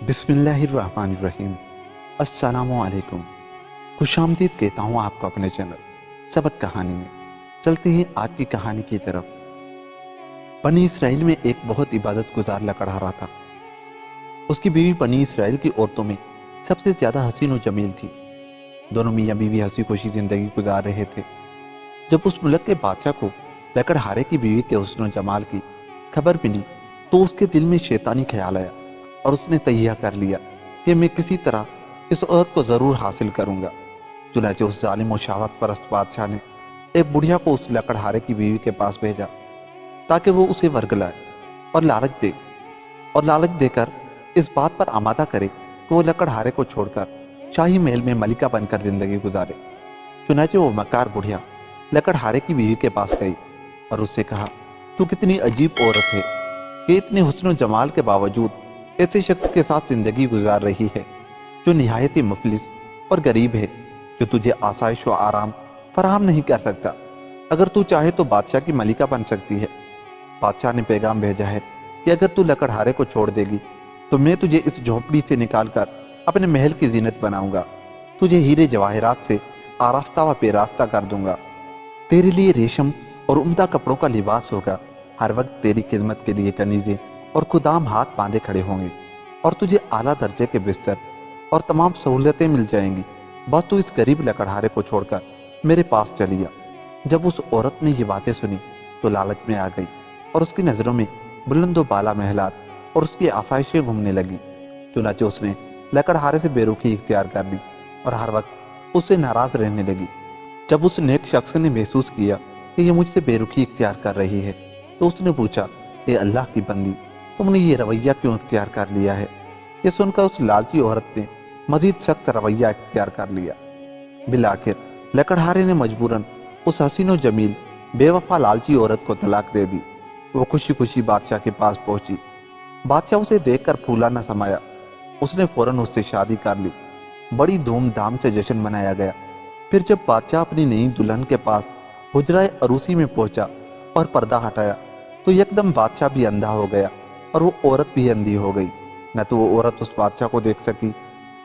बिस्मिल्लाहिर्रहमानिर्रहीम। अस्सलामु अलैकुम। खुशामदीद कहता हूँ आपको अपने चैनल सबक कहानी में। चलते हैं आज की कहानी की तरफ। बनी इसराइल में एक बहुत इबादत गुजार लकड़हारा था। उसकी बीवी बनी इसराइल की औरतों में सबसे ज्यादा हसीन और जमील थी। दोनों मियाँ बीवी हंसी खुशी जिंदगी गुजार रहे थे। जब उस मुल्क के बादशाह को लकड़हारे की बीवी के हुस्न और जमाल की खबर मिली तो उसके दिल में शैतानी ख्याल आया और उसने तैयार कर लिया कि मैं किसी तरह इस औरत को जरूर हासिल करूंगा। चुनाचे उस जालिम और शहावत परस्त बादशाह ने एक बुढ़िया को उस लकड़हारे की बीवी के पास भेजा ताकि वो उसे वर्गलाए और लालच देकर इस बात पर आमादा करे कि वो लकड़हारे को छोड़कर शाही महल में मलिका बनकर जिंदगी गुजारे। चुनाचे वो मकार बुढ़िया लकड़हारे की बीवी के पास गई और उससे कहा, तू कितनी अजीब औरत है कि इतने हुस्न जमाल के बावजूद ऐसे शख्स के साथ जिंदगी गुजार रही है जो निहायत ही मुफलिस और गरीब है, जो तुझे आसाइश और आराम फराहम नहीं कर सकता। अगर तू चाहे तो बादशाह की मलिका बन सकती है। बादशाह ने पैगाम भेजा है कि अगर तू लकड़हारे को छोड़ देगी तो मैं तुझे इस झोपड़ी से निकालकर अपने महल की जीनत बनाऊंगा। तुझे हीरे जवाहरात से आरास्ता व पेरास्ता कर दूंगा। तेरे लिए रेशम और उम्दा कपड़ों का लिबास होगा। हर वक्त तेरी खिदमत के लिए कनीजे और खुदाम हाथ बांधे खड़े होंगे और तुझे आला दर्जे के बिस्तर और तमाम सहूलतें मिल जाएंगी। बस तू इस गरीब लकड़हारे को छोड़कर मेरे पास चली आ। जब उस औरत ने ये बातें सुनी तो लालच में आ गई और उसकी नजरों में बुलंदो बाला महलात और उसकी आसाइशें घूमने लगी। चुनाचे उसने लकड़हारे से बेरुखी इख्तियार कर ली और हर वक्त उससे नाराज रहने लगी। जब उस नेक शख्स ने महसूस किया कि ये मुझसे बेरुखी इख्तियार कर रही है तो उसने पूछा, ए अल्लाह की बंदी, तुमने ये रवैया क्यों इख्तियार कर लिया है? ये सुनकर उस लालची औरत ने मजीद सख्त रवैया इख्तियार कर लिया। बिलाखिर लकड़हारे ने मजबूरन उस हसीन और जमील बेवफा लालची औरत को तलाक दे दी। वो खुशी खुशी बादशाह के पास पहुंची। बादशाह उसे देखकर फूला न समाया। उसने फौरन उससे शादी कर ली। बड़ी धूमधाम से जश्न मनाया गया। फिर जब बादशाह अपनी नई दुल्हन के पास हुजरा अरूसी में पहुंचा और पर्दा हटाया तो यकदम बादशाह भी अंधा हो गया और वो औरत भी अंधी हो गई। न तो वो औरत उस बादशाह को देख सकी,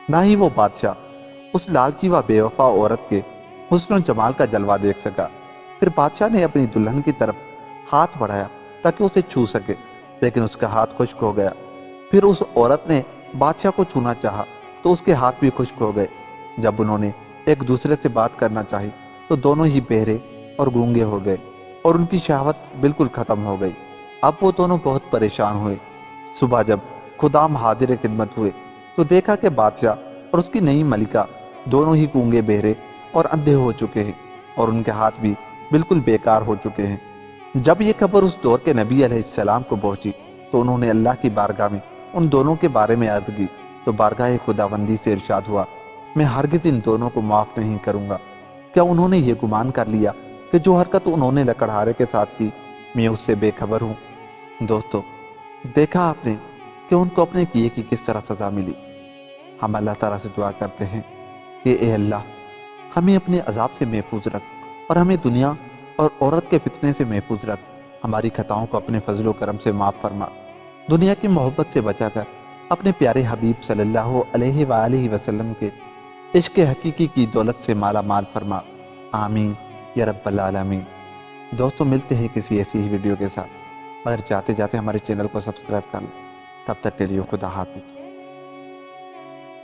ना ही वो बादशाह उस लालची व बेवफा औरत के हुस्न जमाल का जलवा देख सका। फिर बादशाह ने अपनी दुल्हन की तरफ हाथ बढ़ाया ताकि उसे छू सके, लेकिन उसका हाथ खुश्क हो गया। फिर उस औरत ने बादशाह को छूना चाहा तो उसके हाथ भी खुश्क हो गए। जब उन्होंने एक दूसरे से बात करना चाही तो दोनों ही बहरे और गूंगे हो गए और उनकी शहावत बिल्कुल खत्म हो गई। अब वो दोनों बहुत परेशान हुए। सुबह जब खुदाम हाजिर खिदमत हुए तो देखा कि बादशाह और उसकी नई मलिका दोनों ही गूंगे बहरे और अंधे हो चुके हैं और उनके हाथ भी बिल्कुल बेकार हो चुके हैं। जब ये खबर उस दौर के नबी अलैहिस्सलाम को पहुंची तो उन्होंने अल्लाह की बारगाह में उन दोनों के बारे में अर्ज की तो बारगाह खुदाबंदी से इरशाद हुआ, मैं हरगिज इन दोनों को माफ नहीं करूंगा। क्या उन्होंने ये गुमान कर लिया कि जो हरकत उन्होंने लकड़हारे के साथ की मैं उससे बेखबर हूँ? दोस्तों, देखा आपने कि उनको अपने किए की किस तरह सजा मिली। हम अल्लाह ताला से दुआ करते हैं कि ए अल्लाह, हमें अपने अजाब से महफूज रख और हमें दुनिया और औरत के फितने से महफूज रख। हमारी खताओं को अपने फजलो करम से माफ़ फरमा। दुनिया की मोहब्बत से बचाकर अपने प्यारे हबीब सल्लल्लाहु अलैहि वसल्लम के इश्क हकीकी की दौलत से माला माल फरमा। आमीन या रब्बल आलमीन। दोस्तों, मिलते हैं किसी ऐसी ही वीडियो के साथ, मगर जाते जाते हमारे चैनल को सब्सक्राइब कर लो। तब तक के लिए खुदा हाफिज।